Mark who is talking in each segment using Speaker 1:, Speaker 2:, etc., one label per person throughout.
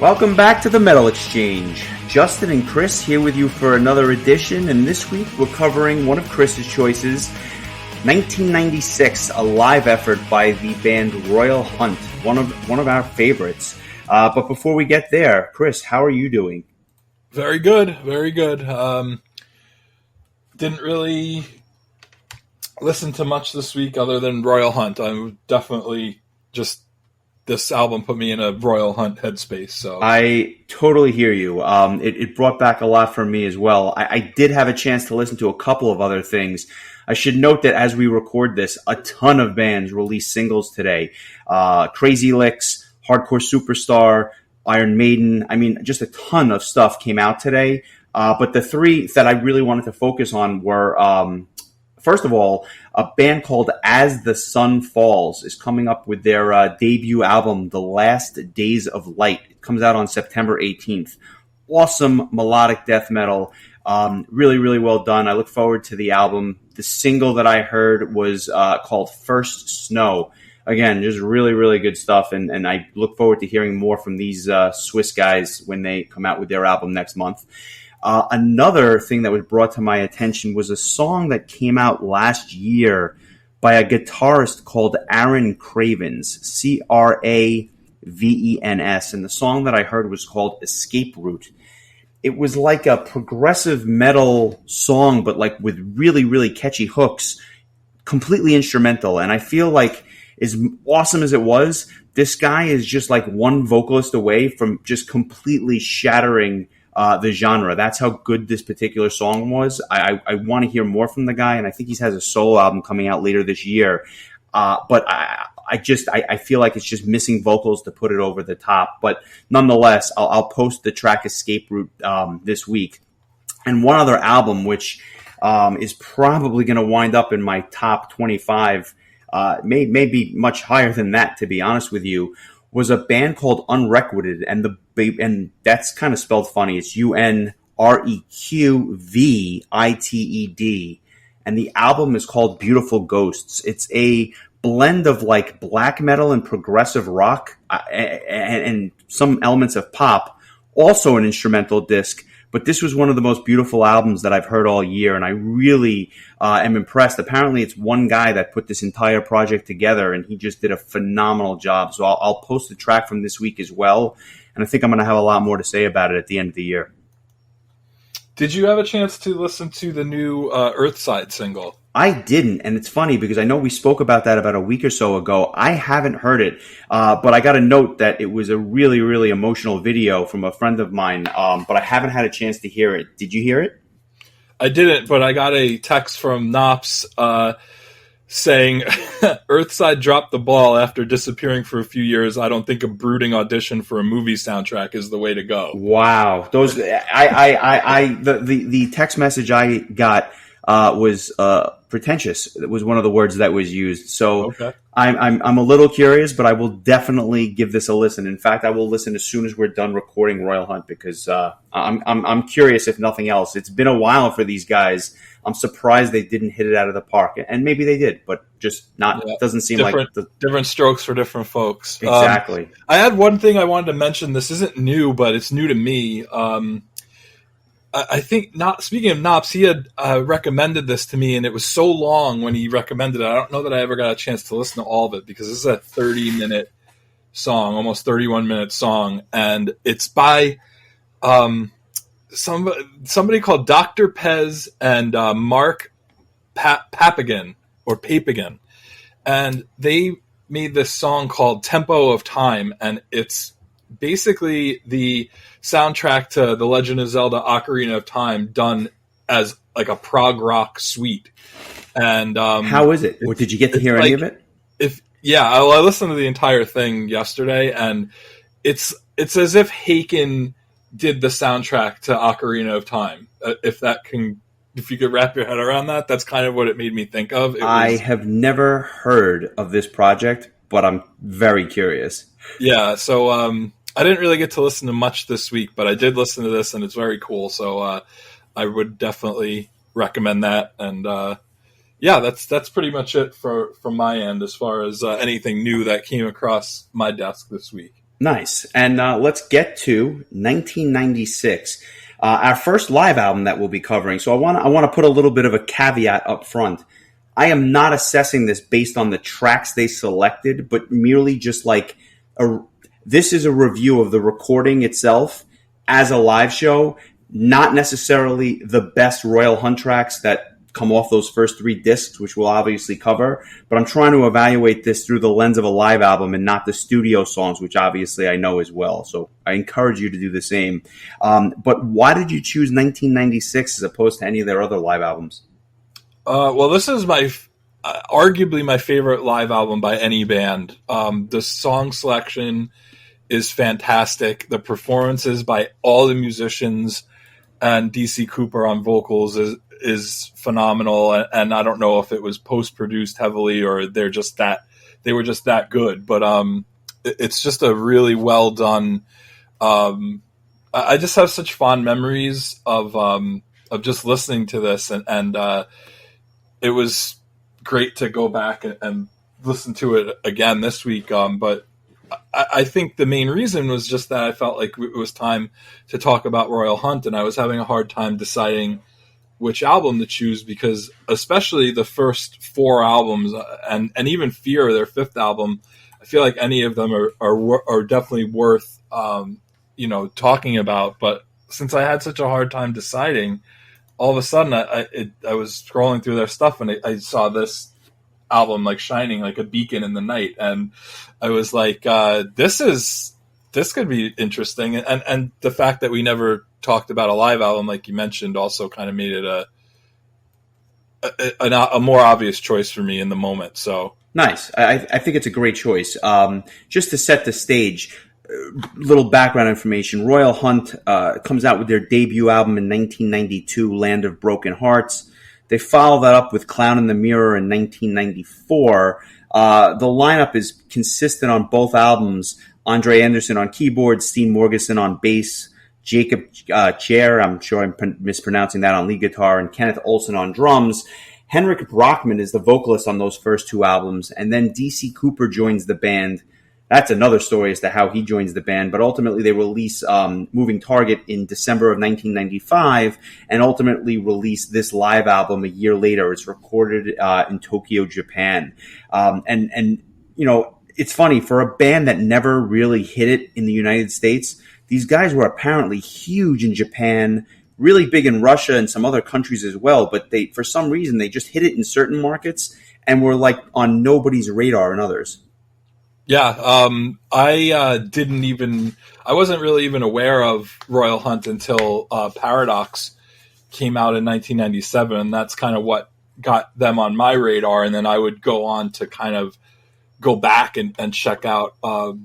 Speaker 1: Welcome back to the Metal Exchange. Justin and Chris here with you for another edition, and this week we're covering one of Chris's choices, 1996, a live effort by the band Royal Hunt, one of our favorites. But before we get there, Chris, how are you doing?
Speaker 2: Very good, very good. Didn't really listen to much this week other than Royal Hunt. I'm definitely just... This album put me in a Royal Hunt headspace. So
Speaker 1: I totally hear you. It brought back a lot for me as well. I did have a chance to listen to a couple of other things. I should note that as we record this, a ton of bands released singles today. Crazy Licks, Hardcore Superstar, Iron Maiden. I mean, just a ton of stuff came out today. But the three that I really wanted to focus on were... First of all, a band called As the Sun Falls is coming up with their debut album, The Last Days of Light. It comes out on September 18th. Awesome melodic death metal. Really, really well done. I look forward to the album. The single that I heard was called First Snow. Again, just really, really good stuff. And I look forward to hearing more from these Swiss guys when they come out with their album next month. Another thing that was brought to my attention was a song that came out last year by a guitarist called Aaron Cravens, Cravens, and the song that I heard was called Escape Route. It was like a progressive metal song, but like with really, really catchy hooks, completely instrumental, and I feel like as awesome as it was, this guy is just like one vocalist away from just completely shattering the genre. That's how good this particular song was. I want to hear more from the guy, and I think he has a solo album coming out later this year. But I feel like it's just missing vocals to put it over the top. But nonetheless, I'll post the track Escape Route this week. And one other album, which is probably going to wind up in my top 25, maybe much higher than that, to be honest with you, was a band called Unrequited, and that's kind of spelled funny. It's Unrequited, and the album is called Beautiful Ghosts. It's a blend of like black metal and progressive rock, and some elements of pop. Also an instrumental disc. But this was one of the most beautiful albums that I've heard all year, and I really am impressed. Apparently, it's one guy that put this entire project together, and he just did a phenomenal job. So I'll post the track from this week as well, and I think I'm going to have a lot more to say about it at the end of the year.
Speaker 2: Did you have a chance to listen to the new Earthside single?
Speaker 1: I didn't, and it's funny because I know we spoke about that about a week or so ago. I haven't heard it, but I got a note that it was a really, really emotional video from a friend of mine, but I haven't had a chance to hear it. Did you hear it?
Speaker 2: I didn't, but I got a text from Knops saying, Earthside dropped the ball after disappearing for a few years. I don't think a brooding audition for a movie soundtrack is the way to go.
Speaker 1: Wow. The text message I got was pretentious. It was one of the words that was used. So okay. I'm a little curious, but I will definitely give this a listen. In fact, I will listen as soon as we're done recording Royal Hunt because I'm curious if nothing else. It's been a while for these guys. I'm surprised they didn't hit it out of the park, and maybe they did, but just not. Yeah. Doesn't seem
Speaker 2: different strokes for different folks.
Speaker 1: Exactly.
Speaker 2: I had one thing I wanted to mention. This isn't new, but it's new to me. I think, speaking of Knops, he had recommended this to me, and it was so long when he recommended it. I don't know that I ever got a chance to listen to all of it because this is a 30-minute song, almost 31-minute song, and it's by somebody called Dr. Pez and Mark Papagan, and they made this song called Tempo of Time, and it's basically the soundtrack to The Legend of Zelda Ocarina of Time done as like a prog rock suite. And
Speaker 1: how is it? Or did you get to hear any of it?
Speaker 2: I listened to the entire thing yesterday, and it's as if Haken did the soundtrack to Ocarina of Time. If you could wrap your head around that, that's kind of what it made me think of.
Speaker 1: I have never heard of this project, but I'm very curious.
Speaker 2: Yeah, so I didn't really get to listen to much this week, but I did listen to this, and it's very cool. So I would definitely recommend that. And that's pretty much it from my end as far as anything new that came across my desk this week.
Speaker 1: Nice. And let's get to 1996, our first live album that we'll be covering. So I want to put a little bit of a caveat up front. I am not assessing this based on the tracks they selected, but merely just like a this is a review of the recording itself as a live show, not necessarily the best Royal Hunt tracks that come off those first three discs, which we'll obviously cover. But I'm trying to evaluate this through the lens of a live album and not the studio songs, which obviously I know as well. So I encourage you to do the same. But why did you choose 1996 as opposed to any of their other live albums?
Speaker 2: Well, this is arguably my favorite live album by any band. The song selection is fantastic. The performances by all the musicians and DC Cooper on vocals is phenomenal. And I don't know if it was post produced heavily or they were just that good. But it's just a really well done. I just have such fond memories of just listening to this, and it was great to go back and listen to it again this week. But I think the main reason was just that I felt like it was time to talk about Royal Hunt, and I was having a hard time deciding which album to choose, because especially the first four albums and even Fear, their fifth album, I feel like any of them are definitely worth talking about. But since I had such a hard time deciding, all of a sudden I was scrolling through their stuff and I saw this album like shining like a beacon in the night, and I was like, this could be interesting. And the fact that we never talked about a live album, like you mentioned, also kind of made it a more obvious choice for me in the moment. So
Speaker 1: nice. I think it's a great choice. Just to set the stage, little background information. Royal Hunt comes out with their debut album in 1992, Land of Broken Hearts. They follow that up with Clown in the Mirror in 1994. The lineup is consistent on both albums. Andre Anderson on keyboards, Steen Morgensen on bass, Jacob Chair, I'm sure I'm mispronouncing that, on lead guitar, and Kenneth Olsen on drums. Henrik Brockman is the vocalist on those first two albums, and then DC Cooper joins the band. That's another story as to how he joins the band, but ultimately they release Moving Target in December of 1995 and ultimately release this live album a year later. It's recorded in Tokyo, Japan. And it's funny, for a band that never really hit it in the United States, these guys were apparently huge in Japan, really big in Russia and some other countries as well, but for some reason, they just hit it in certain markets and were like on nobody's radar in others.
Speaker 2: Yeah, I wasn't really even aware of Royal Hunt until Paradox came out in 1997, and that's kind of what got them on my radar. And then I would go on to kind of go back and check out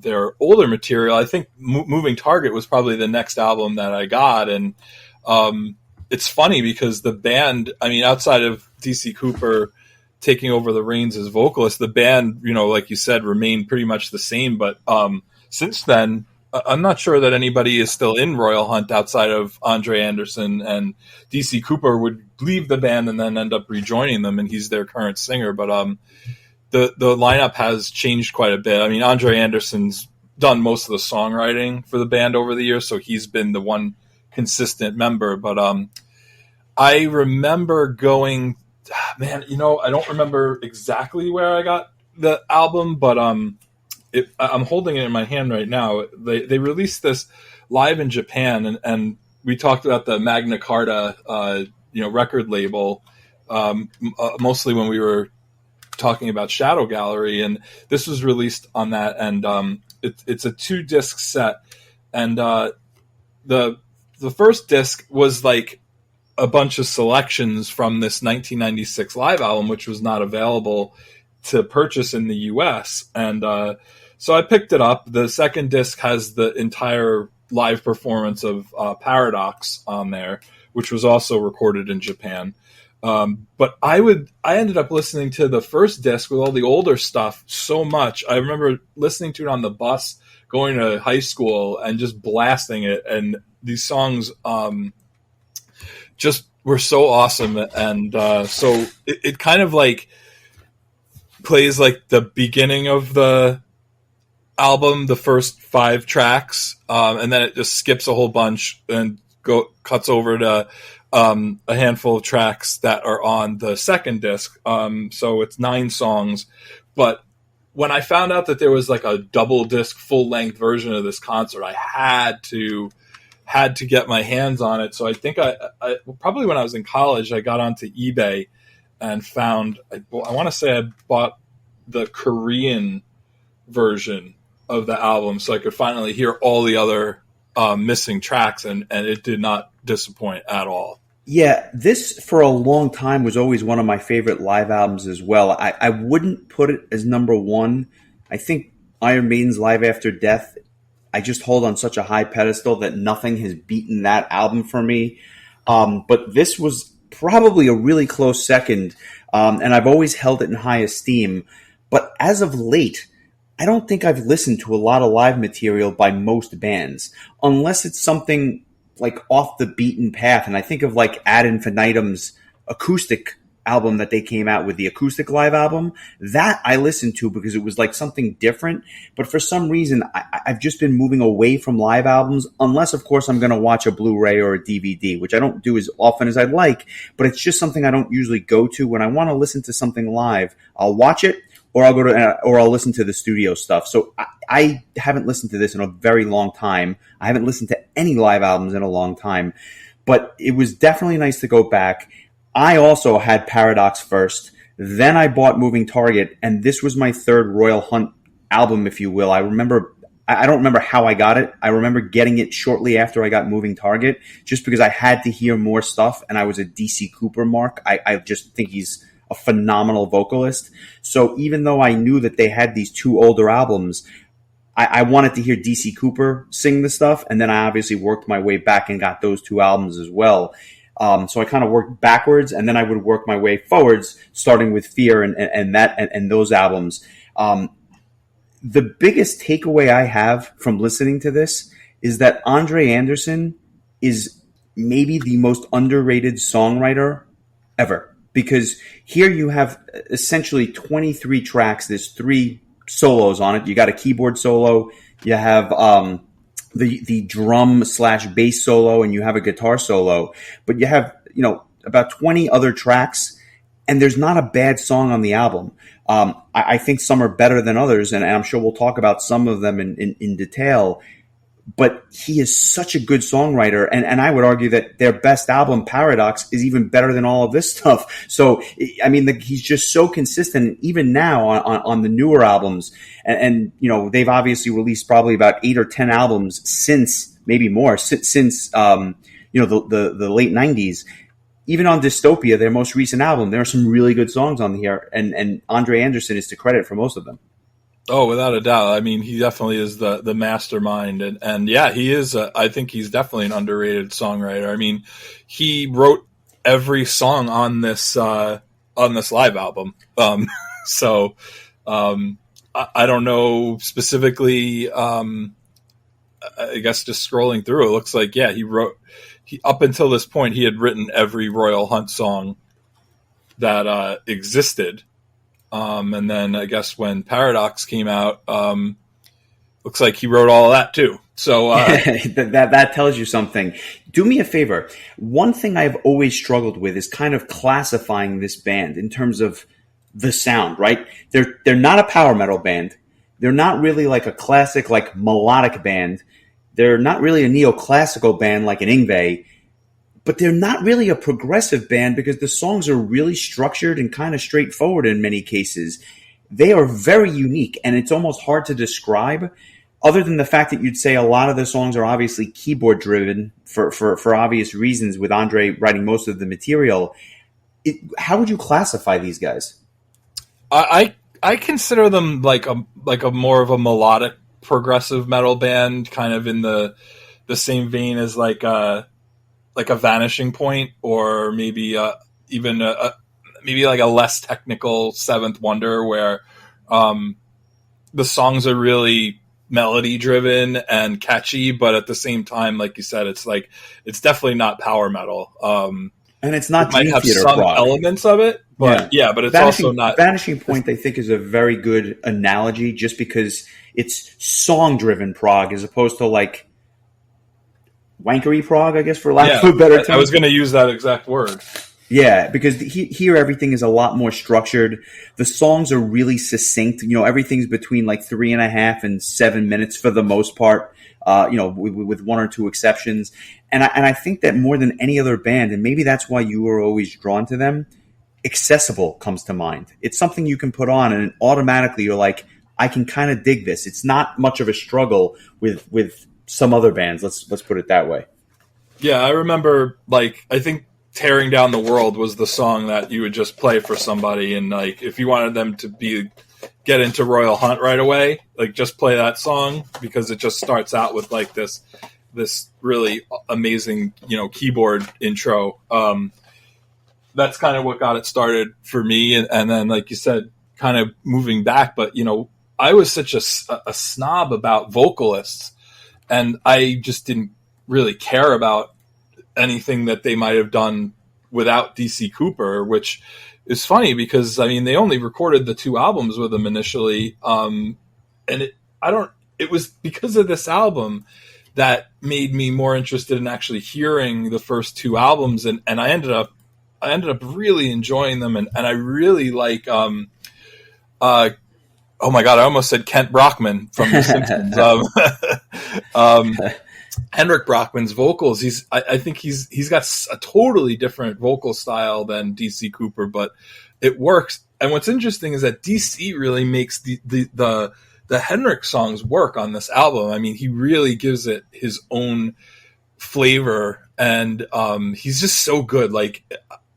Speaker 2: their older material. I think Moving Target was probably the next album that I got, and it's funny because the band, I mean, outside of DC Cooper taking over the reins as vocalist, the band, like you said, remained pretty much the same. But since then, I'm not sure that anybody is still in Royal Hunt outside of Andre Anderson, and DC Cooper would leave the band and then end up rejoining them, and he's their current singer. But the lineup has changed quite a bit. I mean, Andre Anderson's done most of the songwriting for the band over the years, so he's been the one consistent member. But I remember going, man, I don't remember exactly where I got the album, but I'm holding it in my hand right now. They released this live in Japan, and we talked about the Magna Carta, record label, mostly when we were talking about Shadow Gallery, and this was released on that, and it's a 2-disc set, and the first disc was like a bunch of selections from this 1996 live album, which was not available to purchase in the US. And so I picked it up. The second disc has the entire live performance of Paradox on there, which was also recorded in Japan. But I ended up listening to the first disc with all the older stuff so much. I remember listening to it on the bus going to high school and just blasting it. And these songs, just were so awesome, and so it kind of like plays like the beginning of the album, the first 5 tracks, and then it just skips a whole bunch and cuts over to a handful of tracks that are on the second disc. So it's 9 songs. But when I found out that there was like a double disc full length version of this concert, I had to get my hands on it. So I think I probably when I was in college, I got onto eBay and found, I want to say I bought the Korean version of the album so I could finally hear all the other missing tracks, and it did not disappoint at all.
Speaker 1: Yeah, this for a long time was always one of my favorite live albums as well. I wouldn't put it as number one. I think Iron Maiden's Live After Death, I just hold on such a high pedestal that nothing has beaten that album for me. But this was probably a really close second, and I've always held it in high esteem. But as of late, I don't think I've listened to a lot of live material by most bands, unless it's something like off the beaten path. And I think of like Ad Infinitum's acoustic album that they came out with, the acoustic live album. That I listened to because it was like something different. But for some reason, I've just been moving away from live albums, unless, of course, I'm going to watch a Blu-ray or a DVD, which I don't do as often as I'd like. But it's just something I don't usually go to. When I want to listen to something live, I'll watch it, or I'll listen to the studio stuff. So I haven't listened to this in a very long time. I haven't listened to any live albums in a long time, but it was definitely nice to go back. I also had Paradox first. Then I bought Moving Target, and this was my third Royal Hunt album, if you will. I don't remember how I got it. I remember getting it shortly after I got Moving Target, just because I had to hear more stuff, and I was a DC Cooper mark. I just think he's a phenomenal vocalist. So even though I knew that they had these 2 older albums, I wanted to hear DC Cooper sing the stuff, and then I obviously worked my way back and got those 2 albums as well. So I kind of worked backwards, and then I would work my way forwards, starting with Fear and those albums. The biggest takeaway I have from listening to this is that Andre Anderson is maybe the most underrated songwriter ever. Because here you have essentially 23 tracks. There's 3 solos on it. You got a keyboard solo. You have the drum / bass solo, and you have a guitar solo. But you have about 20 other tracks, and there's not a bad song on the album. I think some are better than others, and I'm sure we'll talk about some of them in detail. But he is such a good songwriter, and I would argue that their best album, Paradox, is even better than all of this stuff. So, I mean, he's just so consistent, even now on the newer albums. And they've obviously released probably about 8 or 10 albums since, maybe more, since the late 90s. Even on Dystopia, their most recent album, there are some really good songs on here, and Andre Anderson is to credit for most of them.
Speaker 2: Oh, without a doubt. I mean, he definitely is the mastermind. And yeah, he is. I think he's definitely an underrated songwriter. I mean, he wrote every song on this live album. So I don't know specifically. I guess just scrolling through, it looks like, yeah, up until this point, he had written every Royal Hunt song that existed. And then I guess when Paradox came out, looks like he wrote all of that too. So
Speaker 1: that tells you something. Do me a favor. One thing I've always struggled with is kind of classifying this band in terms of the sound, right? They're not a power metal band. They're not really like a classic, like melodic band. They're not really a neoclassical band like an Yngwie. But they're not really a progressive band because the songs are really structured and kind of straightforward in many cases. They are very unique, and it's almost hard to describe, other than the fact that you'd say a lot of the songs are obviously keyboard driven for obvious reasons, with Andre writing most of the material. How would you classify these guys?
Speaker 2: I consider them like a more of a melodic progressive metal band, kind of in the same vein as like a Vanishing Point, or maybe even maybe like a less technical Seventh Wonder, where the songs are really melody driven and catchy, but at the same time, like you said, it's definitely not power metal.
Speaker 1: And it's not
Speaker 2: it might have some elements of it, But
Speaker 1: Yeah.
Speaker 2: but it's also not.
Speaker 1: Vanishing Point, I think, is a very good analogy just because it's song driven prog as opposed to like wankery prog, I guess, for lack
Speaker 2: Yeah,
Speaker 1: of a better
Speaker 2: I
Speaker 1: term.
Speaker 2: was going to use that exact word.
Speaker 1: Yeah, because here everything is a lot more structured. The songs are really succinct. Everything's between like 3.5 and 7 minutes for the most part. With one or two exceptions. And I think that more than any other band, and maybe that's why you were always drawn to them, accessible comes to mind. It's something you can put on and automatically you're like, I can kind of dig this. It's not much of a struggle with some other bands. Let's put it that way.
Speaker 2: Yeah, I remember, like, I think Tearing Down the World was the song that you would just play for somebody, and like if you wanted them to get into Royal Hunt right away, like just play that song because it just starts out with like this really amazing, keyboard intro. That's kind of what got it started for me, and then like you said, kind of moving back, but I was such a snob about vocalists, and I just didn't really care about anything that they might have done without DC Cooper, which is funny because they only recorded the 2 albums with him initially, and it was because of this album that made me more interested in actually hearing the first 2 albums, and I ended up really enjoying them, and I really like oh my god, I almost said Kent Brockman from The Simpsons. Henrik Brockman's vocals, I think he's got a totally different vocal style than DC Cooper, but it works. And what's interesting is that DC really makes the Henrik songs work on this album. He really gives it his own flavor, and he's just so good. Like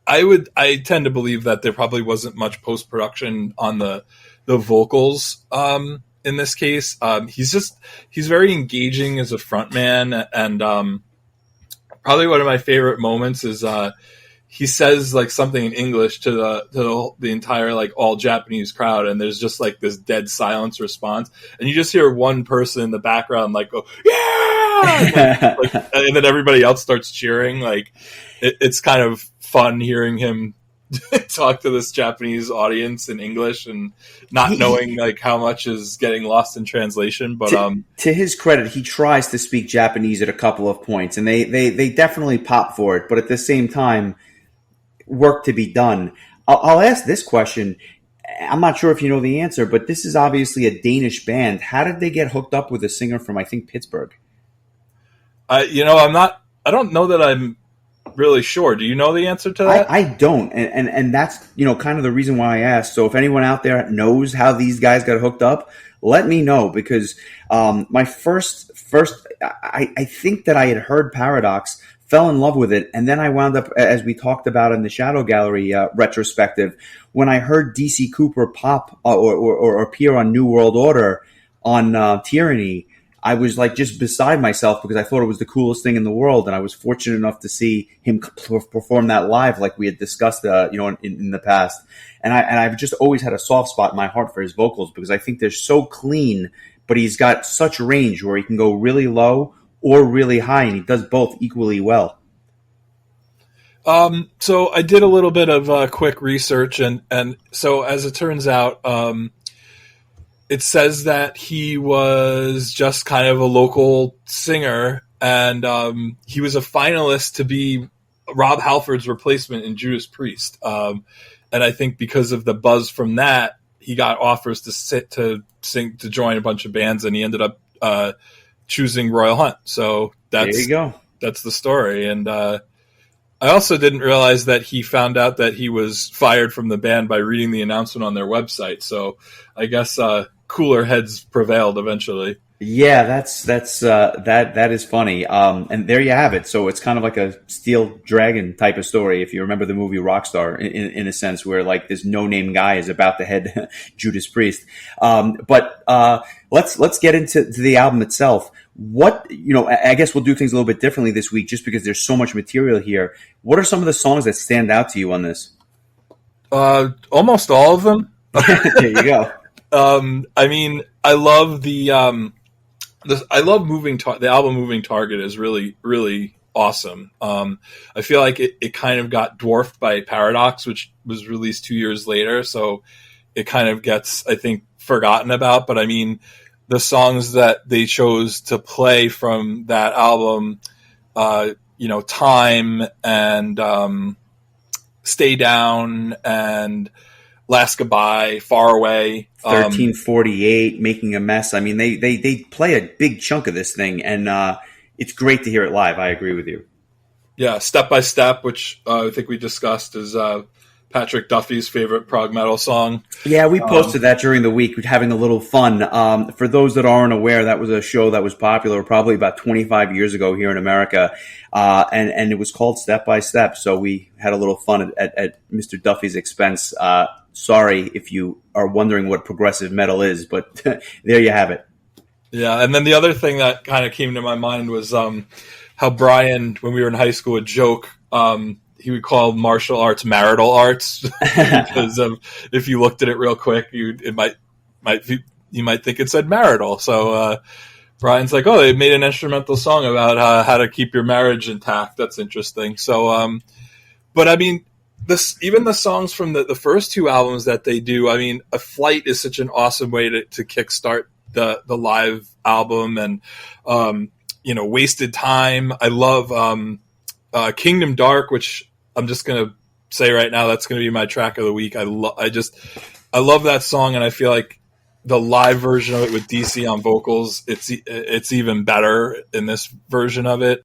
Speaker 2: I tend to believe that there probably wasn't much post-production on the vocals in this case. He's very engaging as a frontman, and probably one of my favorite moments is he says like something in English to the entire like all Japanese crowd, and there's just like this dead silence response, and you just hear one person in the background like go yeah, and then everybody else starts cheering. Like it's kind of fun hearing him talk to this Japanese audience in English and not knowing like how much is getting lost in translation. But
Speaker 1: to his credit, he tries to speak Japanese at a couple of points, and they definitely pop for it. But at the same time, work to be done. I'll ask this question. I'm not sure if you know the answer, but this is obviously a Danish band. How did they get hooked up with a singer from, I think, Pittsburgh?
Speaker 2: I don't know that I'm really sure. Do you know the answer to that?
Speaker 1: I don't, and that's kind of the reason why I asked. So if anyone out there knows how these guys got hooked up, let me know, because my first I think that I had heard Paradox, fell in love with it, and then I wound up, as we talked about in the Shadow Gallery retrospective, when I heard DC Cooper pop or appear on New World Order on Tyranny, I was like just beside myself because I thought it was the coolest thing in the world, and I was fortunate enough to see him perform that live, like we had discussed, in the past. And I've just always had a soft spot in my heart for his vocals because I think they're so clean, but he's got such range where he can go really low or really high, and he does both equally well.
Speaker 2: So I did a little bit of quick research, and so as it turns out, it says that he was just kind of a local singer, and he was a finalist to be Rob Halford's replacement in Judas Priest. And I think because of the buzz from that, he got offers to join a bunch of bands, and he ended up choosing Royal Hunt. So there you go. That's the story. And I also didn't realize that he found out that he was fired from the band by reading the announcement on their website. So I guess cooler heads prevailed eventually.
Speaker 1: Yeah, that is funny. And there you have it. So it's kind of like a Steel Dragon type of story, if you remember the movie Rockstar, in a sense, where like this no-name guy is about to head Judas Priest. But let's get into the album itself. What, I guess we'll do things a little bit differently this week just because there's so much material here. What are some of the songs that stand out to you on this?
Speaker 2: Almost all of them.
Speaker 1: There you go.
Speaker 2: I love the album Moving Target is really, really awesome. I feel like it kind of got dwarfed by Paradox, which was released 2 years later. So it kind of gets, I think, forgotten about. But I mean, the songs that they chose to play from that album, Time and Stay Down and Last Goodbye, Far Away,
Speaker 1: 1348, Making a Mess. I mean, they play a big chunk of this thing, and it's great to hear it live. I agree with you.
Speaker 2: Yeah, Step by Step, which I think we discussed, is Patrick Duffy's favorite prog metal song.
Speaker 1: Yeah, we posted that during the week, having a little fun. For those that aren't aware, that was a show that was popular probably about 25 years ago here in America, and it was called Step by Step. So we had a little fun at Mr. Duffy's expense. Sorry if you are wondering what progressive metal is, but there you have it.
Speaker 2: Yeah, and then the other thing that kind of came to my mind was how Brian, when we were in high school, would joke. He would call martial arts marital arts because if you looked at it real quick, you might think it said marital. So Brian's like, oh, they made an instrumental song about how to keep your marriage intact. That's interesting. So, but I mean, even the songs from the first two albums that they do. I mean, A Flight is such an awesome way to kickstart the live album, and Wasted Time. I love Kingdom Dark, which I'm just gonna say right now that's gonna be my track of the week. I love that song, and I feel like the live version of it with DC on vocals, it's even better in this version of it.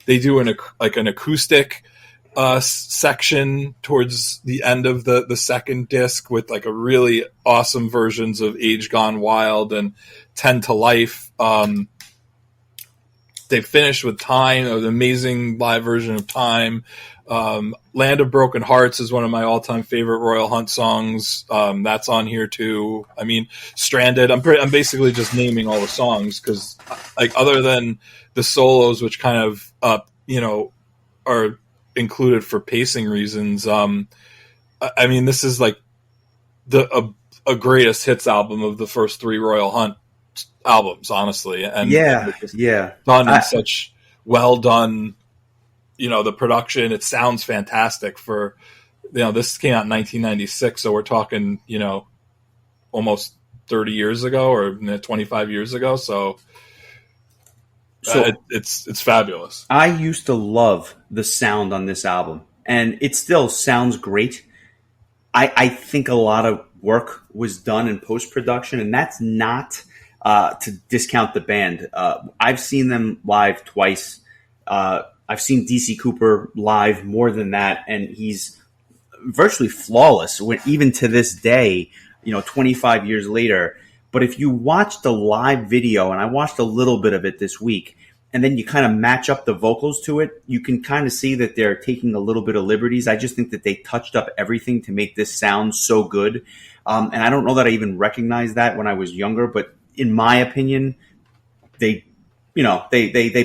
Speaker 2: They do an acoustic section towards the end of the second disc with like a really awesome versions of Age Gone Wild and 10 to Life. They finished with Time, an amazing live version of Time. Land of Broken Hearts is one of my all-time favorite Royal Hunt songs. That's on here too. I mean, Stranded. I'm basically just naming all the songs because, like, other than the solos, which kind of are included for pacing reasons. I mean, this is like a greatest hits album of the first three Royal Hunt albums, honestly. And done in such well done. The production, it sounds fantastic for, this came out in 1996. So we're talking, almost 30 years ago or 25 years ago. So it's fabulous.
Speaker 1: I used to love the sound on this album, and it still sounds great. I think a lot of work was done in post-production, and that's not to discount the band. I've seen them live twice. I've seen DC Cooper live more than that, and he's virtually flawless, even to this day, 25 years later. But if you watch the live video, and I watched a little bit of it this week, and then you kind of match up the vocals to it, you can kind of see that they're taking a little bit of liberties. I just think that they touched up everything to make this sound so good. And I don't know that I even recognized that when I was younger, but in my opinion, they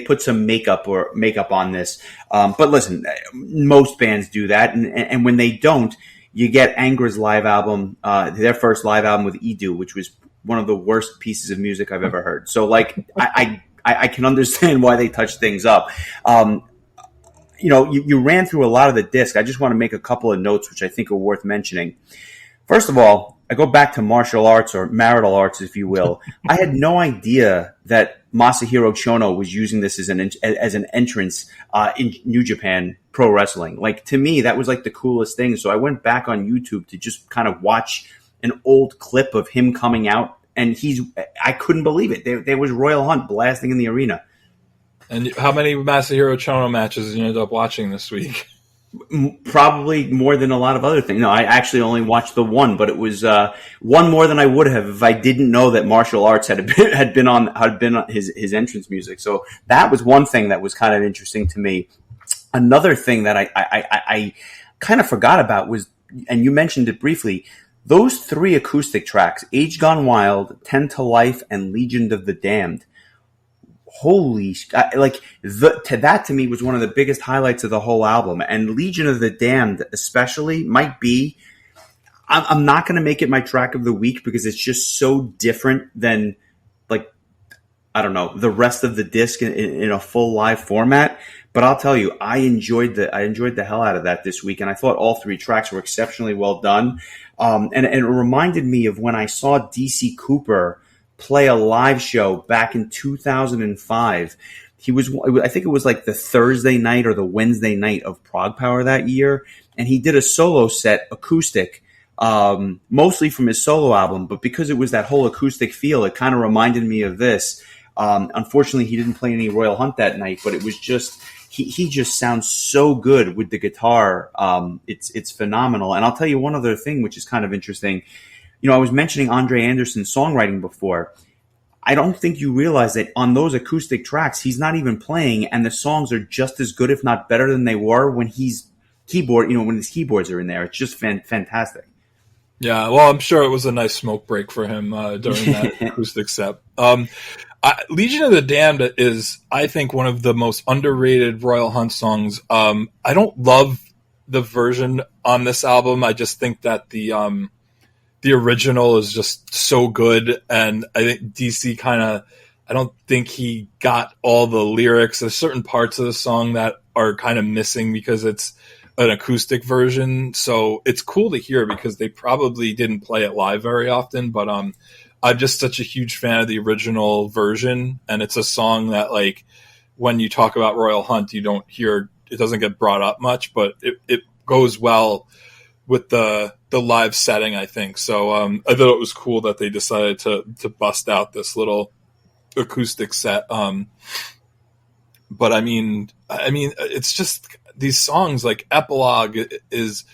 Speaker 1: put some makeup on this. But listen, most bands do that. And when they don't, you get Angra's live album, their first live album with Edu, which was one of the worst pieces of music I've ever heard. So like, I can understand why they touch things up. You ran through a lot of the disc. I just want to make a couple of notes, which I think are worth mentioning. First of all, I go back to martial arts or marital arts, if you will. I had no idea that Masahiro Chono was using this as an entrance in New Japan Pro Wrestling. Like, to me, that was like the coolest thing. So I went back on YouTube to just kind of watch an old clip of him coming out, and I couldn't believe it. There was Royal Hunt blasting in the arena.
Speaker 2: And how many Masahiro Chono matches did you end up watching this week?
Speaker 1: Probably more than a lot of other things. No, I actually only watched the one, but it was one more than I would have if I didn't know that martial arts had been on his entrance music. So that was one thing that was kind of interesting to me. Another thing that I kind of forgot about was, and you mentioned it briefly, those 3 acoustic tracks: Age Gone Wild, 10 to Life, and Legion of the Damned. Holy, that to me was one of the biggest highlights of the whole album. And Legion of the Damned especially might be, I'm not going to make it my track of the week because it's just so different than, like, I don't know, the rest of the disc in a full live format. But I'll tell you, I enjoyed the hell out of that this week, and I thought all 3 tracks were exceptionally well done. And it reminded me of when I saw DC Cooper play a live show back in 2005. I think it was like the Thursday night or the Wednesday night of Prog Power that year, and he did a solo set acoustic, mostly from his solo album. But because it was that whole acoustic feel, it kind of reminded me of this. Unfortunately, he didn't play any Royal Hunt that night, but it was just, he just sounds so good with the guitar. It's phenomenal. And I'll tell you one other thing, which is kind of interesting. I was mentioning Andre Anderson's songwriting before. I don't think you realize that on those acoustic tracks, he's not even playing, and the songs are just as good, if not better, than they were when he's when his keyboards are in there. It's just fantastic.
Speaker 2: Yeah, well, I'm sure it was a nice smoke break for him during that acoustic set. Legion of the Damned is, I think, one of the most underrated Royal Hunt songs. I don't love the version on this album. I just think that the original is just so good, and I think DC I don't think he got all the lyrics. There's certain parts of the song that are kind of missing because it's an acoustic version. So it's cool to hear because they probably didn't play it live very often, but I'm just such a huge fan of the original version, and it's a song that, like, when you talk about Royal Hunt, you don't hear, it doesn't get brought up much, but it goes well with the live setting, I think. So I thought it was cool that they decided to bust out this little acoustic set. But I mean, it's just these songs, like Epilogue is,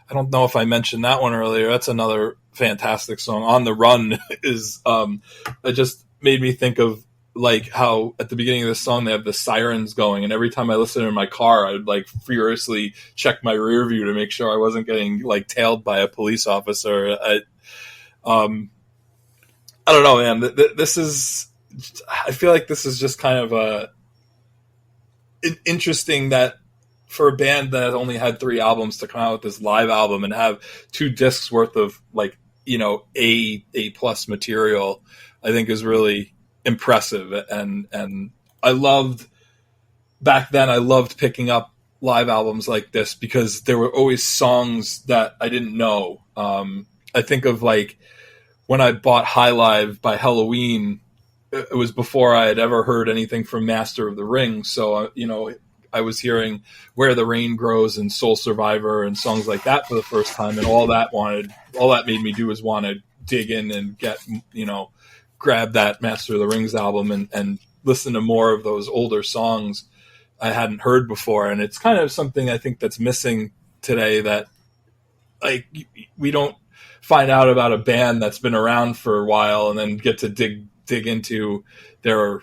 Speaker 2: I don't know if I mentioned that one earlier. That's another fantastic song. On the Run is, it just made me think of, like, how at the beginning of the song they have the sirens going, and every time I listen in my car, I would, like, furiously check my rear view to make sure I wasn't getting, like, tailed by a police officer. I don't know, man. I feel like this is just kind of interesting that for a band that has only had 3 albums to come out with this live album and have 2 discs worth of, like, A plus material, I think is really impressive. And I loved picking up live albums like this because there were always songs that I didn't know. I think of, like, when I bought High Live by Halloween, it was before I had ever heard anything from Master of the Ring. So, I was hearing Where the Rain Grows and Soul Survivor and songs like that for the first time. And all that made me do was want to dig in and get, grab that Master of the Rings album and listen to more of those older songs I hadn't heard before. And it's kind of something I think that's missing today, that, like, we don't find out about a band that's been around for a while and then get to dig into their,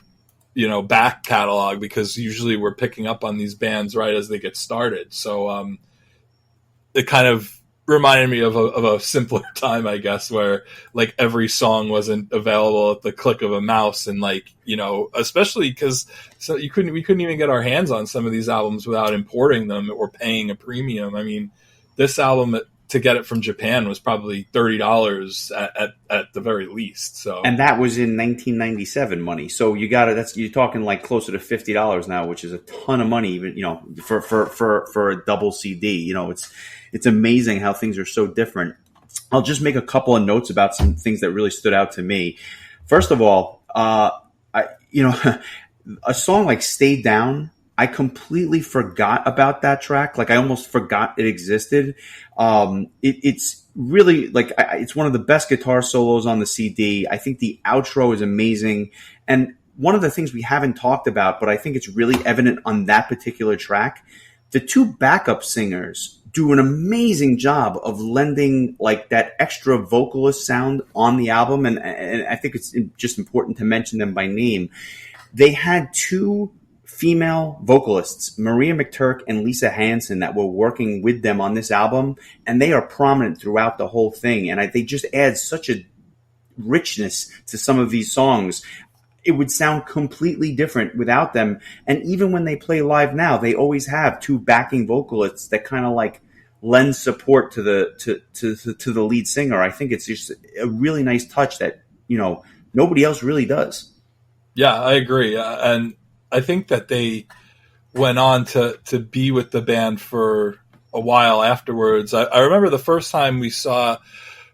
Speaker 2: back catalog, because usually we're picking up on these bands right as they get started. So it kind of reminded me of a simpler time, I guess, where, like, every song wasn't available at the click of a mouse, and, like, especially because we couldn't even get our hands on some of these albums without importing them or paying a premium. I mean, this album, to get it from Japan, was probably $30 at the very least. So, and that was in 1997 money. So you're talking like closer to $50 now, which is a ton of money, even for a double CD. It's amazing how things are so different.
Speaker 1: I'll just make a couple of notes about some things that really stood out to me. First of all, you know, a song like "Stay Down." I completely forgot about that track. Like I almost forgot it existed. It's really like it's one of the best guitar solos on the CD. I think the outro is amazing. And one of the things we haven't talked about, but I think it's really evident on that particular track, the two backup singers do an amazing job of lending like that extra vocalist sound on the album. And I think it's just important to mention them by name. They had two female vocalists, Maria McTurk and Lisa Hansen, that were working with them on this album, and they are prominent throughout the whole thing. And they just add such a richness to some of these songs. It would sound completely different without them. And even when they play live now, they always have two backing vocalists that kind of like lend support to the lead singer. I think it's just a really nice touch that, you know, nobody else really does.
Speaker 2: Yeah, I agree. And I think that they went on to be with the band for a while afterwards. I remember the first time we saw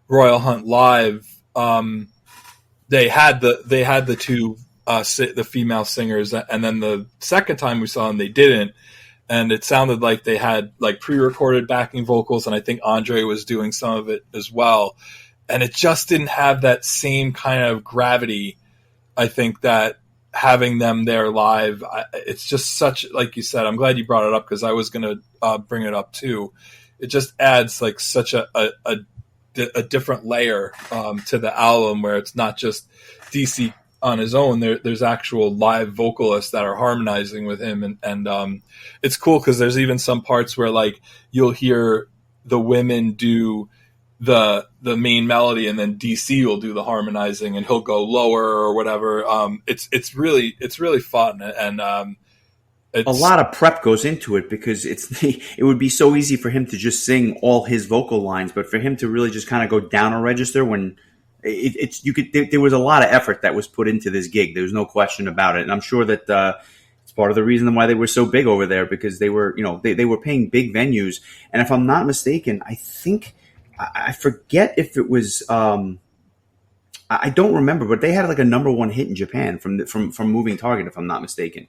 Speaker 2: Royal Hunt live, they had the two the female singers, and then the second time we saw them, they didn't. And it sounded like they had like pre-recorded backing vocals, and I think Andre was doing some of it as well. And it just didn't have that same kind of gravity. I think that having them there live, it's just such, like you said, I'm glad you brought it up because I was going to bring it up too. It just adds like such a different layer to the album where it's not just DC on his own. There's actual live vocalists that are harmonizing with him. And it's cool because there's even some parts where like you'll hear the women do the main melody and then DC will do the harmonizing and he'll go lower or whatever. It's really fun. And
Speaker 1: a lot of prep goes into it because it would be so easy for him to just sing all his vocal lines, but for him to really just kind of go down a register when there was a lot of effort that was put into this gig. There's no question about it. And I'm sure that, it's part of the reason why they were so big over there because they were, you know, they were paying big venues. And if I'm not mistaken, I forget if it was, I don't remember, but they had like a #1 hit in Japan from Moving Target, if I'm not mistaken.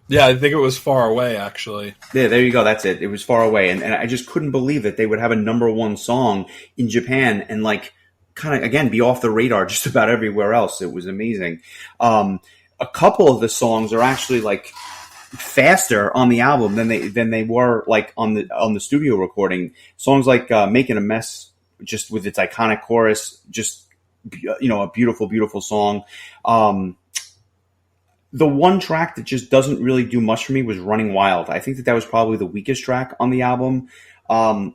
Speaker 2: Yeah, I think it was Far Away, actually.
Speaker 1: Yeah, there you go. That's it. It was Far Away. And I just couldn't believe that they would have a #1 song in Japan and like kind of, again, be off the radar just about everywhere else. It was amazing. A couple of the songs are actually like faster on the album than they were like on the studio recording. Songs like Making a Mess, just with its iconic chorus, just, you know, a beautiful, beautiful song. The one track that just doesn't really do much for me was Running Wild. I think that was probably the weakest track on the album.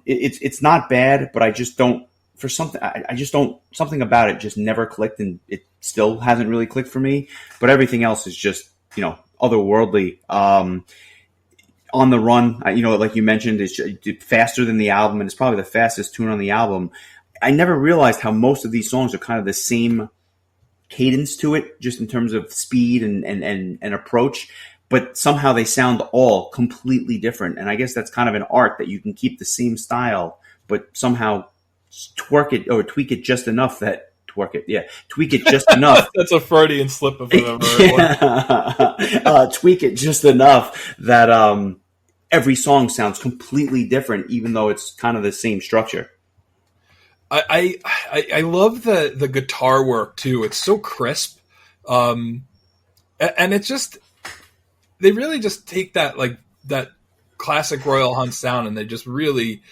Speaker 1: It's not bad, but I just don't, for something, I just don't, something about it just never clicked, and it still hasn't really clicked for me. But everything else is just, you know, otherworldly. On the Run, you know, like you mentioned, it's faster than the album, and it's probably the fastest tune on the album. I never realized how most of these songs are kind of the same cadence to it, just in terms of speed and approach, but somehow they sound all completely different. And I guess that's kind of an art that you can keep the same style, but somehow tweak it just enough that tweak it just enough.
Speaker 2: That's a Freudian slip if I've ever heard one.
Speaker 1: Tweak it just enough that every song sounds completely different, even though it's kind of the same structure.
Speaker 2: I love the guitar work too. It's so crisp, and it's just, they really just take that like that classic Royal Hunt sound and they just really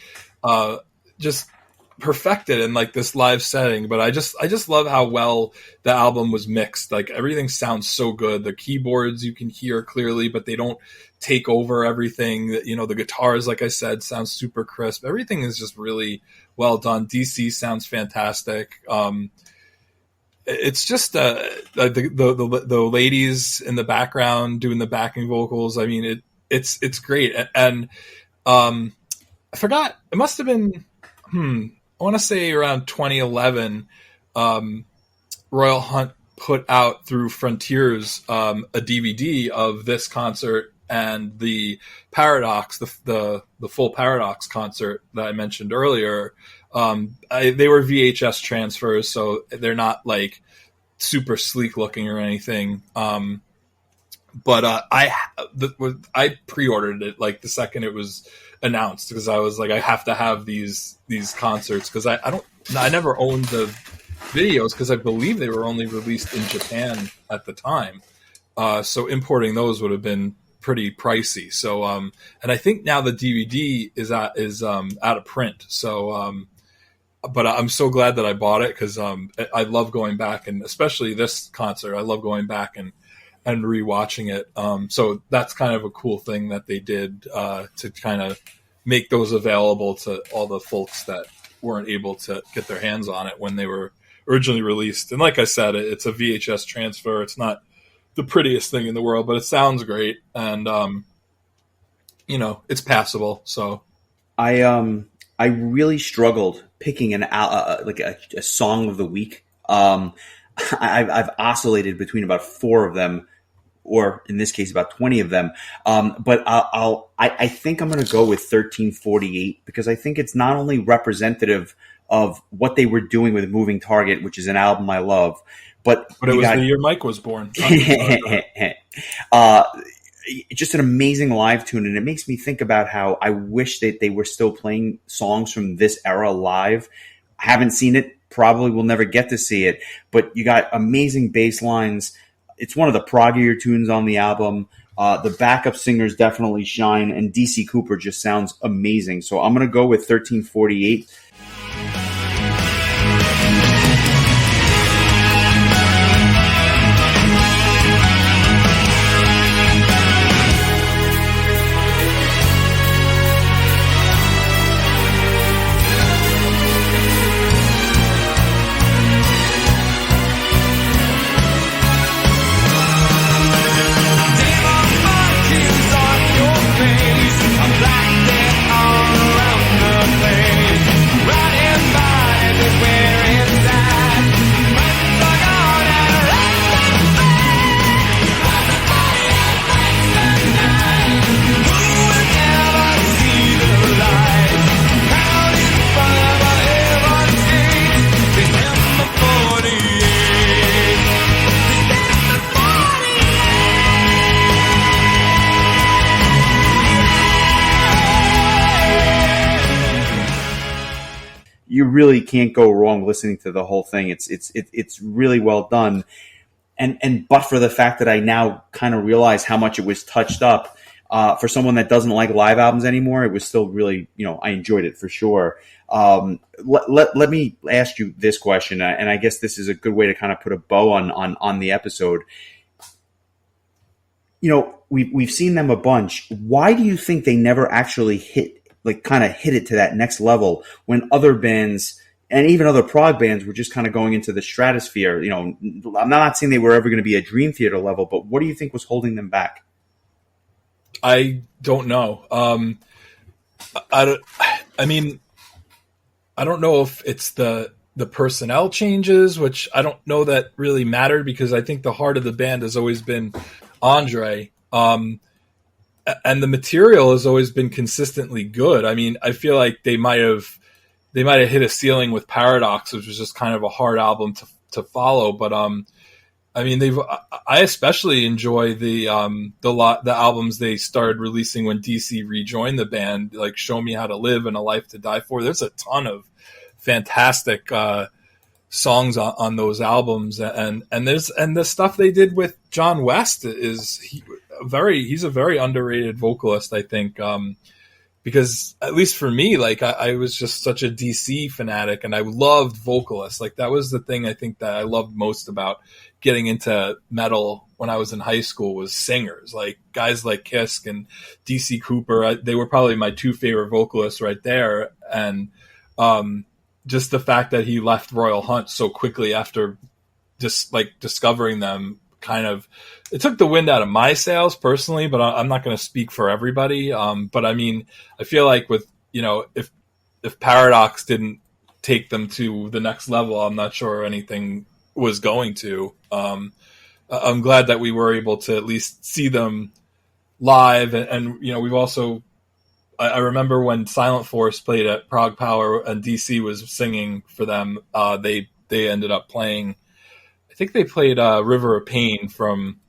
Speaker 2: just perfect it in like this live setting. But I just love how well the album was mixed. Like everything sounds so good. The keyboards you can hear clearly, but they don't take over everything. You know, the guitars, like I said, sounds super crisp. Everything is just really well done. DC sounds fantastic. It's just the ladies in the background doing the backing vocals. I mean, it's great. And I forgot, it must have been I want to say around 2011. Royal Hunt put out through Frontiers a DVD of this concert and the Paradox, the full Paradox concert that I mentioned earlier. They were VHS transfers, so they're not like super sleek looking or anything. But I pre-ordered it like the second it was announced, because I was like, I have to have these concerts, because I never owned the videos, because I believe they were only released in Japan at the time. So importing those would have been pretty pricey. So and I think now the DVD is out of print. So but I'm so glad that I bought it, because I love going back, and especially this concert, I love going back and rewatching it. So that's kind of a cool thing that they did to kind of make those available to all the folks that weren't able to get their hands on it when they were originally released. And like I said, it's a VHS transfer. It's not the prettiest thing in the world, but it sounds great, and it's passable. So
Speaker 1: I really struggled picking a song of the week. I've oscillated between about 4 of them, or in this case, about 20 of them. But I think I'm going to go with 1348, because I think it's not only representative of what they were doing with Moving Target, which is an album I love, but
Speaker 2: it was the year Mike was born.
Speaker 1: Just an amazing live tune. And it makes me think about how I wish that they were still playing songs from this era live. I haven't seen it, probably will never get to see it, but you got amazing bass lines. It's one of the proggier tunes on the album. The backup singers definitely shine, and DC Cooper just sounds amazing. So I'm going to go with 1348. You really can't go wrong listening to the whole thing. It's really well done. And but for the fact that I now kind of realize how much it was touched up, for someone that doesn't like live albums anymore, it was still really, I enjoyed it for sure. Let me ask you this question, and I guess this is a good way to kind of put a bow on the episode. We've seen them a bunch. Why do you think they never actually hit it to that next level, when other bands and even other prog bands were just kind of going into the stratosphere? I'm not saying they were ever going to be a Dream Theater level, but what do you think was holding them back?
Speaker 2: I don't know. I don't know if it's the personnel changes, which I don't know that really mattered, because I think the heart of the band has always been Andre. And the material has always been consistently good. I mean, I feel like they might have hit a ceiling with Paradox, which was just kind of a hard album to follow. But I mean, I especially enjoy the albums they started releasing when DC rejoined the band, like Show Me How to Live and A Life to Die For. There's a ton of fantastic songs on those albums, and the stuff they did with John West he's a very underrated vocalist, I think, because at least for me, like I was just such a DC fanatic, and I loved vocalists. Like that was the thing I think that I loved most about getting into metal when I was in high school, was singers, like guys like Kisk and DC Cooper. They were probably my 2 favorite vocalists right there, and just the fact that he left Royal Hunt so quickly after just like discovering them, kind of, it took the wind out of my sails personally, but I'm not going to speak for everybody. But I mean, I feel like with, if Paradox didn't take them to the next level, I'm not sure anything was going to. I'm glad that we were able to at least see them live. And we've also I remember when Silent Force played at Prague Power and DC was singing for them. They ended up playing. I think they played River of Pain from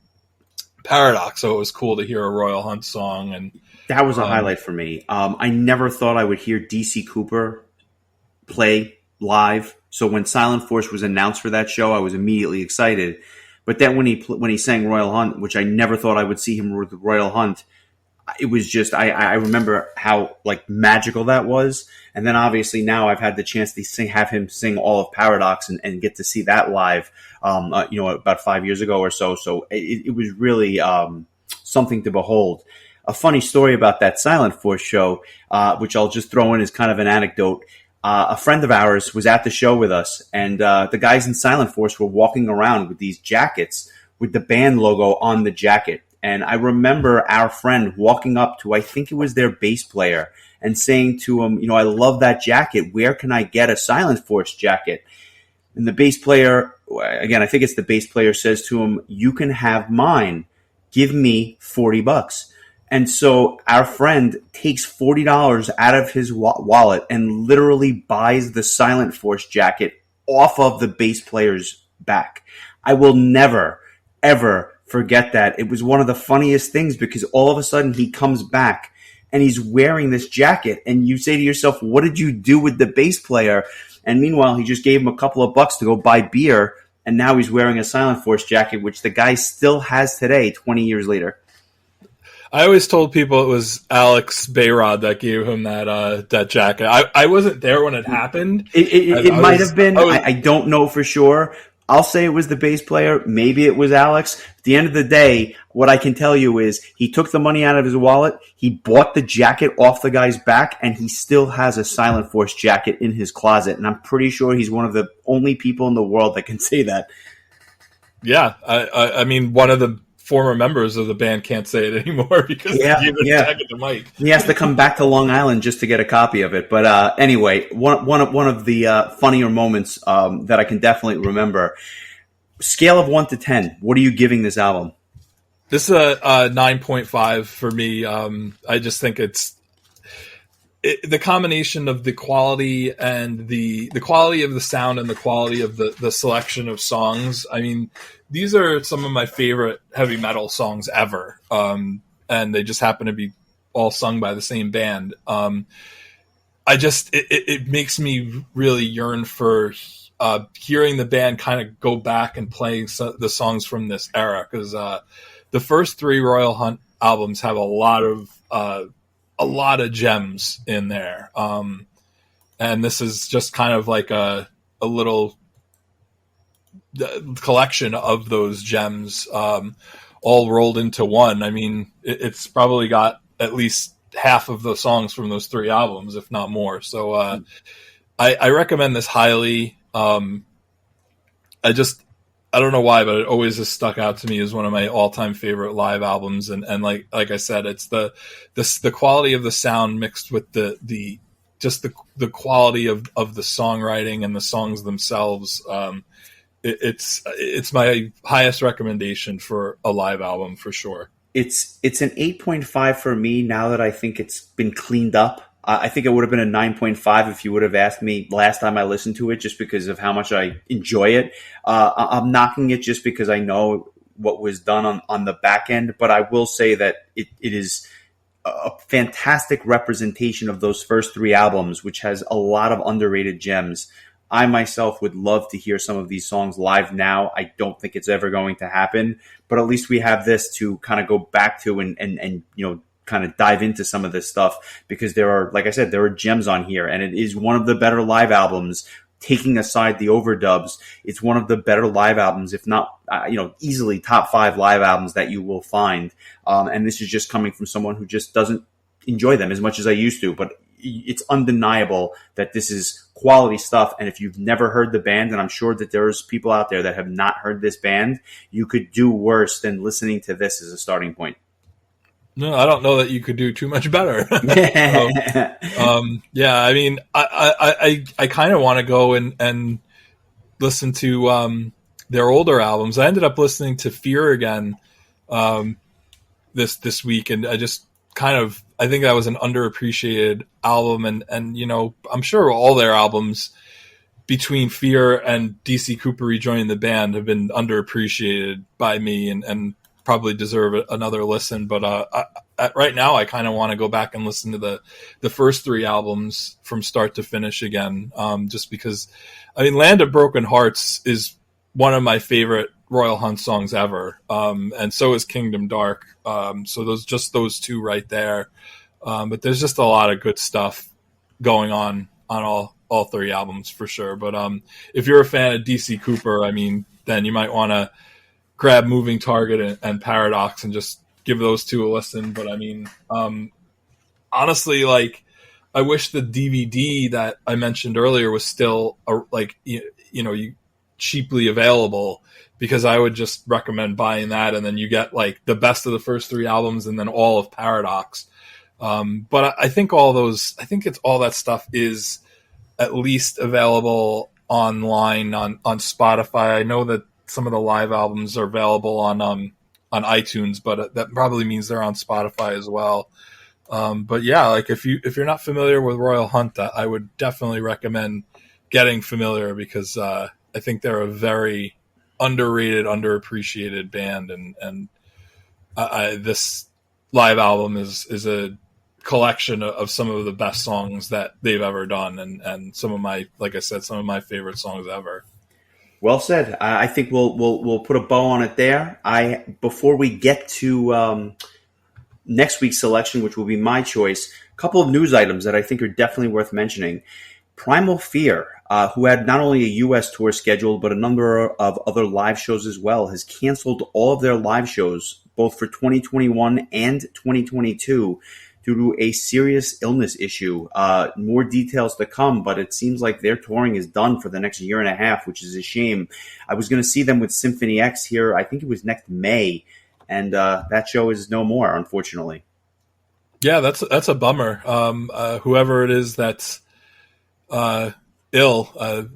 Speaker 2: Paradox, so it was cool to hear a Royal Hunt song. And
Speaker 1: That was a highlight for me. I never thought I would hear DC Cooper play live. So when Silent Force was announced for that show, I was immediately excited. But then when he sang Royal Hunt, which I never thought I would see him with Royal Hunt, it was just I remember how like magical that was. And then obviously now I've had the chance to have him sing all of Paradox and get to see that live. About 5 years ago or so. So it was really something to behold. A funny story about that Silent Force show, which I'll just throw in as kind of an anecdote. A friend of ours was at the show with us, and the guys in Silent Force were walking around with these jackets with the band logo on the jacket. And I remember our friend walking up to, I think it was their bass player, and saying to him, I love that jacket. Where can I get a Silent Force jacket? And the bass player, again, I think it's the bass player, says to him, you can have mine. Give me $40. And so our friend takes $40 out of his wallet and literally buys the Silent Force jacket off of the bass player's back. I will never, ever forget that. It was one of the funniest things because all of a sudden he comes back and he's wearing this jacket. And you say to yourself, what did you do with the bass player? And meanwhile, he just gave him a couple of bucks to go buy beer. And now he's wearing a Silent Force jacket, which the guy still has today, 20 years later.
Speaker 2: I always told people it was Alex Bayrod that gave him that jacket. I wasn't there when it happened.
Speaker 1: It might have been. I don't know for sure. I'll say it was the bass player. Maybe it was Alex. At the end of the day, what I can tell you is he took the money out of his wallet. He bought the jacket off the guy's back, and he still has a Silent Force jacket in his closet. And I'm pretty sure he's one of the only people in the world that can say that.
Speaker 2: Yeah. I mean, one of the former members of the band can't say it anymore because he gave the jacket to Mike.
Speaker 1: He has to come back to Long Island just to get a copy of it. But anyway, one of the funnier moments that I can definitely remember. Scale of 1 to 10. What are you giving this album?
Speaker 2: This is a 9.5 for me. I just think it's the combination of the quality and the quality of the sound and the quality of the selection of songs. I mean, these are some of my favorite heavy metal songs ever. And they just happen to be all sung by the same band. It makes me really yearn for hearing the band kind of go back and play the songs from this era. Cause the first 3 Royal Hunt albums have a lot of gems in there. And this is just kind of like a little collection of those gems, all rolled into one. I mean, it's probably got at least half of the songs from those 3 albums, if not more. So, I recommend this highly. I don't know why, but it always has stuck out to me as one of my all-time favorite live albums. And like I said, it's the quality of the sound mixed with the quality of the songwriting and the songs themselves. It's my highest recommendation for a live album for sure.
Speaker 1: It's an 8.5 for me now that I think it's been cleaned up. I think it would have been a 9.5 if you would have asked me last time I listened to it, just because of how much I enjoy it. I'm knocking it just because I know what was done on the back end, but I will say that it is a fantastic representation of those first 3 albums, which has a lot of underrated gems. I myself would love to hear some of these songs live now. I don't think it's ever going to happen, but at least we have this to kind of go back to and kind of dive into some of this stuff, because there are, like I said, there are gems on here, and it is one of the better live albums. Taking aside the overdubs, it's one of the better live albums, if not, easily top 5 live albums that you will find. And this is just coming from someone who just doesn't enjoy them as much as I used to, but it's undeniable that this is quality stuff. And if you've never heard the band, and I'm sure that there's people out there that have not heard this band, you could do worse than listening to this as a starting point.
Speaker 2: No, I don't know that you could do too much better. Yeah, I mean, I kind of want to go and listen to their older albums. I ended up listening to Fear again this week, and I just kind of I think that was an underappreciated album, and I'm sure all their albums between Fear and DC Cooper rejoining the band have been underappreciated by me and probably deserve another listen. But right now, I kind of want to go back and listen to the first three albums from start to finish again, just because, I mean, Land of Broken Hearts is one of my favorite Royal Hunt songs ever, and so is Kingdom Dark. So those two right there. But there's just a lot of good stuff going on all three albums for sure. But if you're a fan of DC Cooper, I mean, then you might want to grab Moving Target and Paradox and just give those two a listen. But I mean, honestly, like, I wish the DVD that I mentioned earlier was still cheaply available, because I would just recommend buying that, and then you get like the best of the first three albums and then all of Paradox. But I think it's all that stuff is at least available online on Spotify. I know that some of the live albums are available on iTunes, but that probably means they're on Spotify as well. But yeah, like if you're not familiar with Royal Hunt, I would definitely recommend getting familiar, because I think they're a very underrated, underappreciated band, and this live album is a collection of some of the best songs that they've ever done, and some of my favorite songs ever.
Speaker 1: Well said. I think we'll put a bow on it there. Before we get to next week's selection, which will be my choice, a couple of news items that I think are definitely worth mentioning. Primal Fear, who had not only a U.S. tour scheduled, but a number of other live shows as well, has canceled all of their live shows, both for 2021 and 2022, due to a serious illness issue. More details to come, but it seems like their touring is done for the next year and a half, which is a shame. I was going to see them with Symphony X here, I think it was next May, and that show is no more, unfortunately.
Speaker 2: Yeah, that's a bummer. Whoever it is that's ill,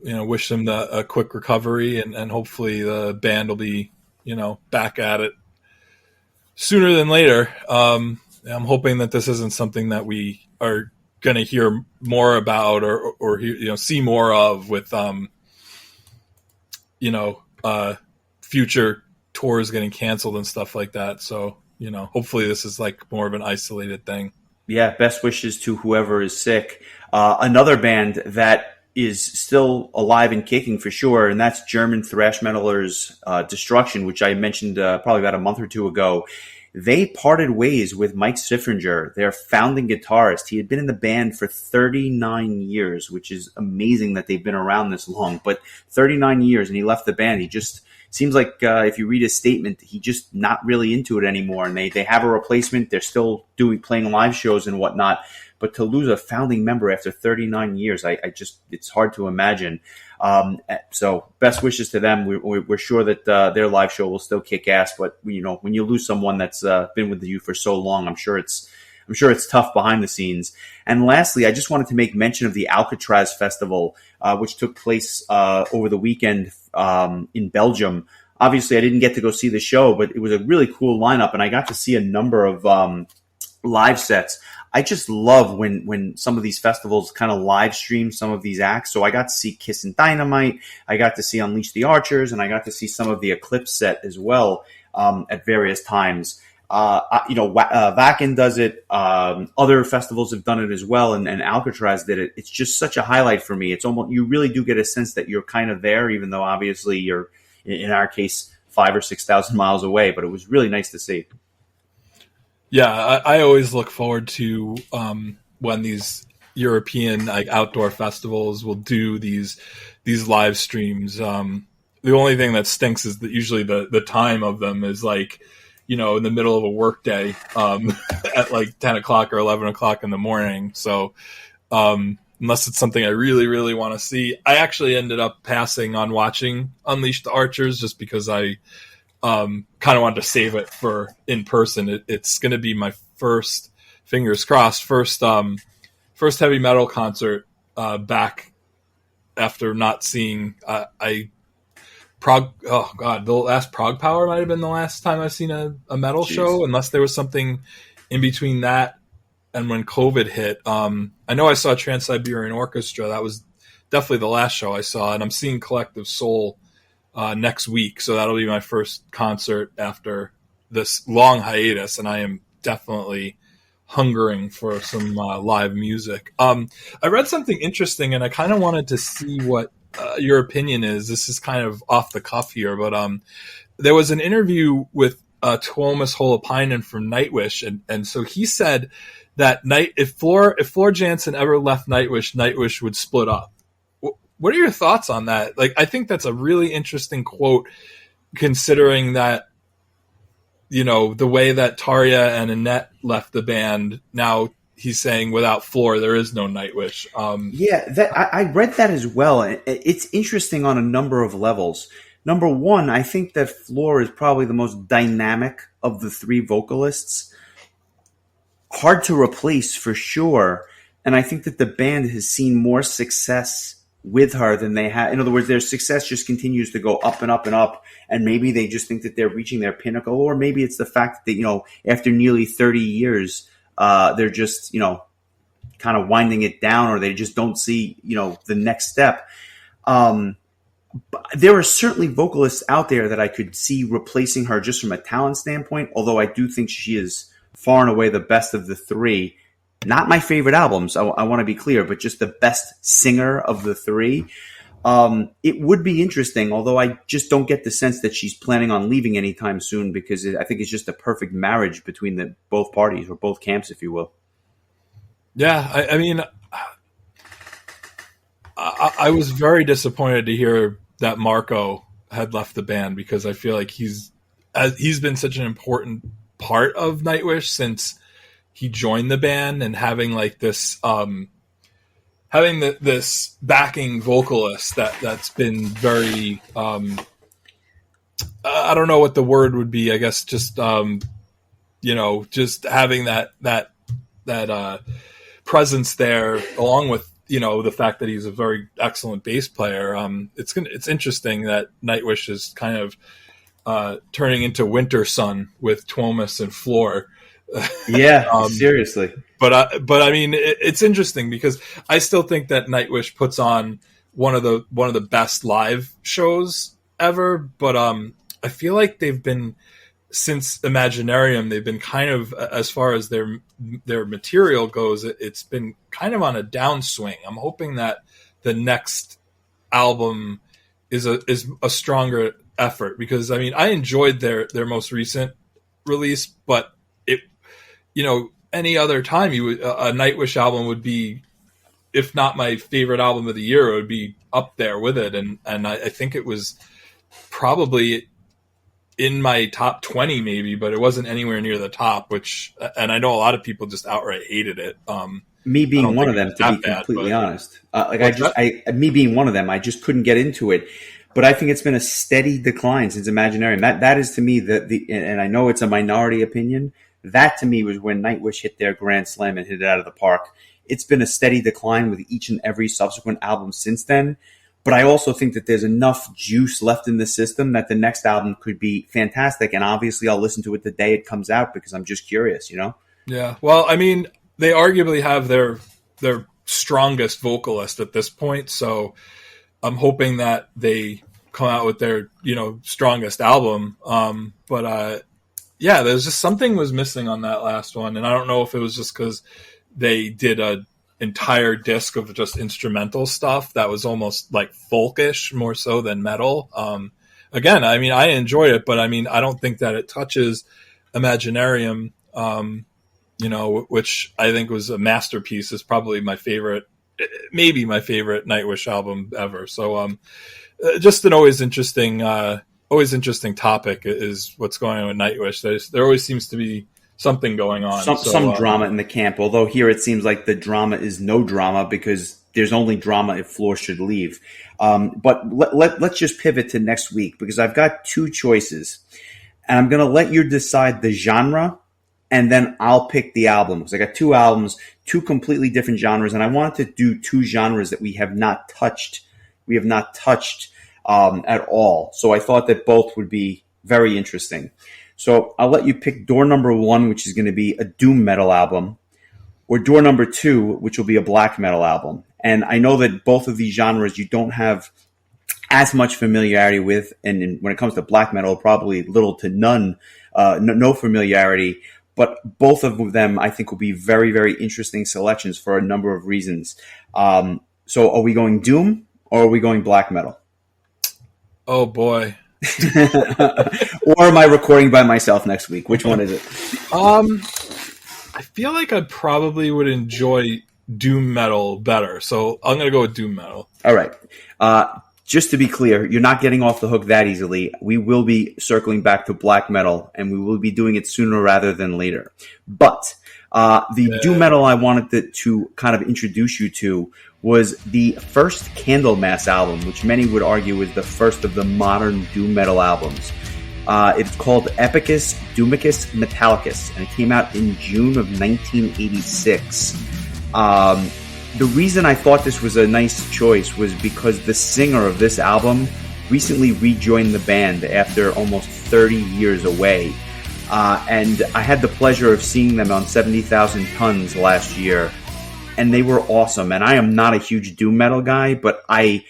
Speaker 2: wish them a quick recovery, and hopefully the band will be, back at it sooner than later. I'm hoping that this isn't something that we are going to hear more about or see more of with future tours getting canceled and stuff like that. So hopefully this is like more of an isolated thing.
Speaker 1: Yeah, best wishes to whoever is sick. Another band that is still alive and kicking for sure, and that's German thrash metalers Destruction, which I mentioned probably about a month or two ago. They parted ways with Mike Sifringer, their founding guitarist. He had been in the band for 39 years, which is amazing that they've been around this long. But 39 years, and he left the band. He just seems like, if you read his statement, he just not really into it anymore. And they have a replacement. They're still playing live shows and whatnot. But to lose a founding member after 39 years, it's hard to imagine. So best wishes to them. We're sure that their live show will still kick ass. But when you lose someone that's been with you for so long, I'm sure it's tough behind the scenes. And lastly, I just wanted to make mention of the Alcatraz Festival, which took place over the weekend in Belgium. Obviously, I didn't get to go see the show, but it was a really cool lineup, and I got to see a number of live sets. I just love when some of these festivals kind of live stream some of these acts. So I got to see Kiss and Dynamite, I got to see Unleash the Archers, and I got to see some of the Eclipse set as well at various times. Wacken does it. Other festivals have done it as well, and Alcatraz did it. It's just such a highlight for me. It's almost, you really do get a sense that you're kind of there, even though obviously you're, in our case, 5,000 or 6,000 miles away. But it was really nice to see.
Speaker 2: Yeah, I always look forward to when these European outdoor festivals will do these live streams. The only thing that stinks is that usually the time of them is in the middle of a work day at 10 o'clock or 11 o'clock in the morning. So unless it's something I really, really want to see, I actually ended up passing on watching Unleash the Archers just because I kind of wanted to save it for in person. It's going to be my first, fingers crossed, first heavy metal concert back after not seeing Prague. Oh God, the last Prague Power might have been the last time I've seen a metal show, unless there was something in between that and when COVID hit. I know I saw Trans Siberian Orchestra. That was definitely the last show I saw, and I'm seeing Collective Soul next week, so that'll be my first concert after this long hiatus, and I am definitely hungering for some live music. I read something interesting, and I kind of wanted to see what your opinion is. This is kind of off the cuff here, but there was an interview with Tuomas Holopainen from Nightwish, and so he said that if Floor Jansen ever left Nightwish, Nightwish would split up. What are your thoughts on that? Like, I think that's a really interesting quote, considering that, you know, the way that Tarja and Annette left the band. Now he's saying without Floor, there is no Nightwish.
Speaker 1: I read that as well. It's interesting on a number of levels. Number one, I think that Floor is probably the most dynamic of the three vocalists. Hard to replace for sure. And I think that the band has seen more success with her than they had. In other words, their success just continues to go up and up and up. And maybe they just think that they're reaching their pinnacle, or maybe it's the fact that, you know, after nearly 30 years, they're just, you know, kind of winding it down, or they just don't see, you know, the next step. But there are certainly vocalists out there that I could see replacing her just from a talent standpoint, although I do think she is far and away the best of the three. Not my favorite albums, I want to be clear, but just the best singer of the three. It would be interesting, although I just don't get the sense that she's planning on leaving anytime soon, because I think it's just a perfect marriage between both parties, or both camps, if you will.
Speaker 2: Yeah, I mean, I was very disappointed to hear that Marco had left the band, because I feel like he's been such an important part of Nightwish since he joined the band, and having like this this backing vocalist that's been very I don't know what the word would be, I guess just you know, just having that presence there, along with, you know, the fact that he's a very excellent bass player. It's interesting that Nightwish is kind of turning into Winter Sun with Tuomas and Floor.
Speaker 1: Yeah, seriously.
Speaker 2: But I mean, it's interesting because I still think that Nightwish puts on one of the best live shows ever. But I feel like they've been, since Imaginarium, they've been kind of, as far as their material goes, it's been kind of on a downswing. I'm hoping that the next album is a stronger effort, because I mean, I enjoyed their most recent release, but it, you know, any other time a Nightwish album would be, if not my favorite album of the year, it would be up there with it. And I think it was probably in my top 20 maybe, but it wasn't anywhere near the top, and I know a lot of people just outright hated it.
Speaker 1: Me being one of them, to be completely honest. Me being one of them, I just couldn't get into it. But I think it's been a steady decline since Imaginarium. That is, to me, and I know it's a minority opinion, that to me was when Nightwish hit their grand slam and hit it out of the park. It's been a steady decline with each and every subsequent album since then. But I also think that there's enough juice left in the system that the next album could be fantastic. And obviously I'll listen to it the day it comes out, because I'm just curious, you know?
Speaker 2: Yeah. Well, I mean, they arguably have their strongest vocalist at this point. So I'm hoping that they come out with their, you know, strongest album. Yeah, there's just something was missing on that last one. And I don't know if it was just because they did a entire disc of just instrumental stuff that was almost like folkish more so than metal. Again, I mean, I enjoyed it, but I mean, I don't think that it touches Imaginarium, you know, which I think was a masterpiece. Is probably my favorite, maybe my favorite Nightwish album ever. So, just an always interesting topic is what's going on with Nightwish. There always seems to be something going on.
Speaker 1: Some drama in the camp, although here it seems like the drama is no drama, because there's only drama if Floor should leave. But let's just pivot to next week, because I've got two choices. And I'm going to let you decide the genre, and then I'll pick the album. Because I got two albums, two completely different genres, and I wanted to do two genres that we have not touched. We have not touched at all. So I thought that both would be very interesting. So I'll let you pick door number one, which is going to be a doom metal album, or door number 2, which will be a black metal album. And I know that both of these genres you don't have as much familiarity with, and when it comes to black metal, probably little to none, no familiarity. But both of them, I think, will be very, very interesting selections for a number of reasons. So are we going doom or are we going black metal?
Speaker 2: Oh, boy.
Speaker 1: Or am I recording by myself next week? Which one is it?
Speaker 2: I feel like I probably would enjoy doom metal better. So I'm going to go with doom metal.
Speaker 1: All right. Just to be clear, you're not getting off the hook that easily. We will be circling back to black metal, and we will be doing it sooner rather than later. But the doom metal I wanted to kind of introduce you to was the first Candlemass album, which many would argue is the first of the modern doom metal albums. It's called Epicus Doomicus Metallicus, and it came out in June of 1986. The reason I thought this was a nice choice was because the singer of this album recently rejoined the band after almost 30 years away. And I had the pleasure of seeing them on 70,000 Tons last year, and they were awesome. And I am not a huge doom metal guy, but I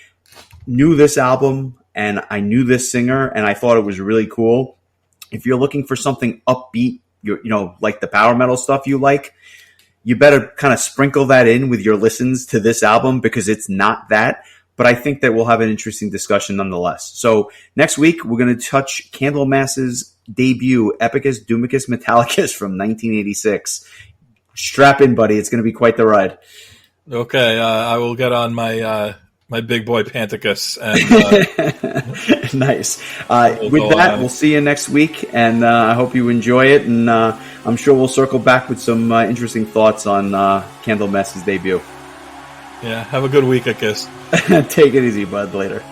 Speaker 1: knew this album and I knew this singer, and I thought it was really cool. If you're looking for something upbeat, like the power metal stuff you like, you better kind of sprinkle that in with your listens to this album, because it's not that. But I think that we'll have an interesting discussion nonetheless. So next week, we're going to touch Candlemass's debut, Epicus Doomicus Metallicus from 1986. Strap in, buddy. It's going to be quite the ride.
Speaker 2: Okay, I will get on my my big boy Panticus. And,
Speaker 1: nice. With that, we'll see you next week, and I hope you enjoy it. And I'm sure we'll circle back with some interesting thoughts on Candlemass's debut.
Speaker 2: Yeah, have a good week, I guess.
Speaker 1: Take it easy, bud. Later.